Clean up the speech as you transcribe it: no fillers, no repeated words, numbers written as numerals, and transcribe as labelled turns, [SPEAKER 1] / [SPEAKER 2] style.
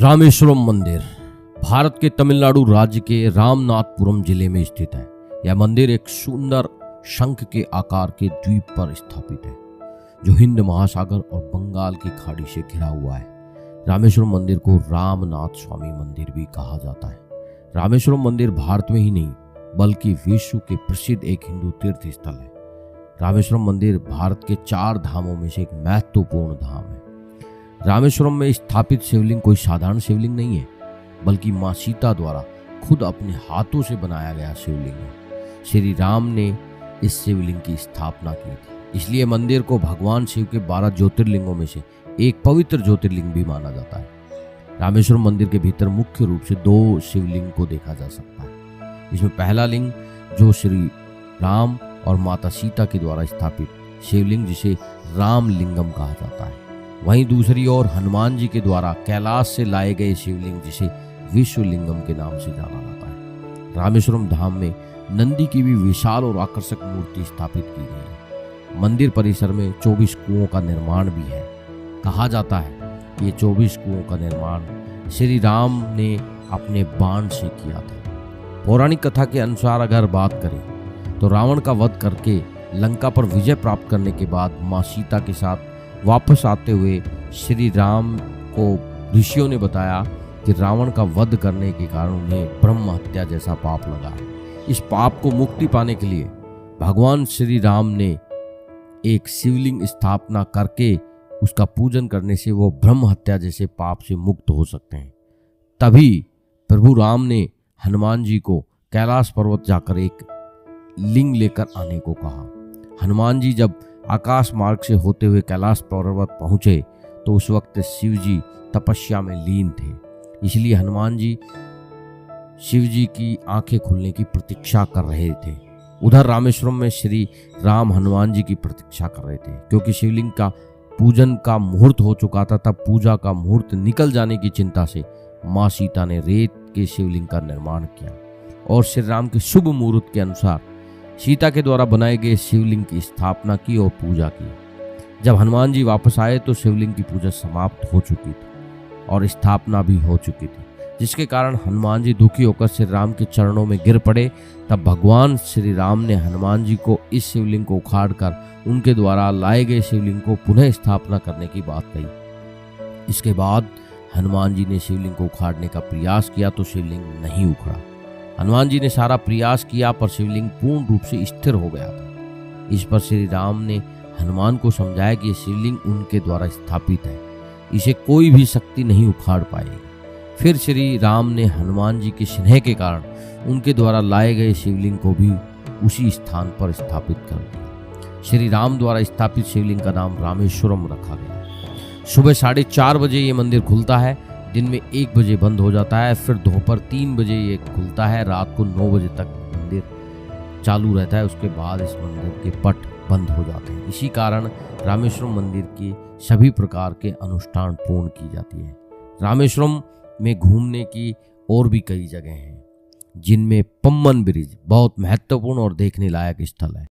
[SPEAKER 1] रामेश्वरम मंदिर भारत के तमिलनाडु राज्य के रामनाथपुरम जिले में स्थित है। यह मंदिर एक सुंदर शंख के आकार के द्वीप पर स्थापित है जो हिंद महासागर और बंगाल की खाड़ी से घिरा हुआ है। रामेश्वरम मंदिर को रामनाथ स्वामी मंदिर भी कहा जाता है। रामेश्वरम मंदिर भारत में ही नहीं बल्कि विश्व के प्रसिद्ध एक हिंदू तीर्थ स्थल है। रामेश्वरम मंदिर भारत के 4 धामों में से एक महत्वपूर्ण धाम है। रामेश्वरम में स्थापित शिवलिंग कोई साधारण शिवलिंग नहीं है बल्कि मां सीता द्वारा खुद अपने हाथों से बनाया गया शिवलिंग है। श्री राम ने इस शिवलिंग की स्थापना की थी, इसलिए मंदिर को भगवान शिव के 12 ज्योतिर्लिंगों में से एक पवित्र ज्योतिर्लिंग भी माना जाता है। रामेश्वरम मंदिर के भीतर मुख्य रूप से 2 शिवलिंग को देखा जा सकता है। इसमें पहला लिंग जो श्री राम और माता सीता के द्वारा स्थापित शिवलिंग जिसे रामलिंगम कहा जाता है, वहीं दूसरी ओर हनुमान जी के द्वारा कैलाश से लाए गए शिवलिंग जिसे विश्वलिंगम के नाम से जाना जाता है। रामेश्वरम धाम में नंदी की भी विशाल और आकर्षक मूर्ति स्थापित की गई है। मंदिर परिसर में 24 कुओं का निर्माण भी है। कहा जाता है कि ये 24 कुओं का निर्माण श्री राम ने अपने बाण से किया था। पौराणिक कथा के अनुसार अगर बात करें तो रावण का वध करके लंका पर विजय प्राप्त करने के बाद मां सीता के साथ वापस आते हुए श्री राम को ऋषियों ने बताया कि रावण का वध करने के कारण उन्हें ब्रह्म हत्या जैसा पाप लगा है। इस पाप को मुक्ति पाने के लिए भगवान श्री राम ने एक शिवलिंग स्थापना करके उसका पूजन करने से वो ब्रह्म हत्या जैसे पाप से मुक्त हो सकते हैं। तभी प्रभु राम ने हनुमान जी को कैलाश पर्वत जाकर एक लिंग लेकर आने को कहा। हनुमान जी जब आकाश मार्ग से होते हुए कैलाश पर्वत पहुंचे तो उस वक्त शिव जी तपस्या में लीन थे, इसलिए हनुमान जी शिव जी की आंखें खुलने की प्रतीक्षा कर रहे थे। उधर रामेश्वरम में श्री राम हनुमान जी की प्रतीक्षा कर रहे थे। क्योंकि शिवलिंग का पूजन का मुहूर्त हो चुका था, तब पूजा का मुहूर्त निकल जाने की चिंता से मां सीता ने रेत के शिवलिंग का निर्माण किया और श्री राम के शुभ मुहूर्त के अनुसार सीता के द्वारा बनाए गए शिवलिंग की स्थापना की और पूजा की। जब हनुमान जी वापस आए तो शिवलिंग की पूजा समाप्त हो चुकी थी और स्थापना भी हो चुकी थी, जिसके कारण हनुमान जी दुखी होकर श्री राम के चरणों में गिर पड़े। तब भगवान श्री राम ने हनुमान जी को इस शिवलिंग को उखाड़कर उनके द्वारा लाए गए शिवलिंग को पुनः स्थापना करने की बात कही। इसके बाद हनुमान जी ने शिवलिंग को उखाड़ने का प्रयास किया तो शिवलिंग नहीं उखड़ा। हनुमान जी ने सारा प्रयास किया पर शिवलिंग पूर्ण रूप से स्थिर हो गया था। इस पर श्री राम ने हनुमान को समझाया कि यह शिवलिंग उनके द्वारा स्थापित है, इसे कोई भी शक्ति नहीं उखाड़ पाएगी। फिर श्री राम ने हनुमान जी के स्नेह के कारण उनके द्वारा लाए गए शिवलिंग को भी उसी स्थान पर स्थापित कर दिया। श्री राम द्वारा स्थापित शिवलिंग का नाम रामेश्वरम रखा गया। सुबह 4:30 बजे ये मंदिर खुलता है, दिन में 1 बजे बंद हो जाता है, फिर दोपहर 3 बजे ये खुलता है, रात को 9 बजे तक मंदिर चालू रहता है। उसके बाद इस मंदिर के पट बंद हो जाते हैं। इसी कारण रामेश्वरम मंदिर के सभी प्रकार के अनुष्ठान पूर्ण की जाती है। रामेश्वरम में घूमने की और भी कई जगह हैं, जिनमें पम्बन ब्रिज बहुत महत्वपूर्ण और देखने लायक स्थल है।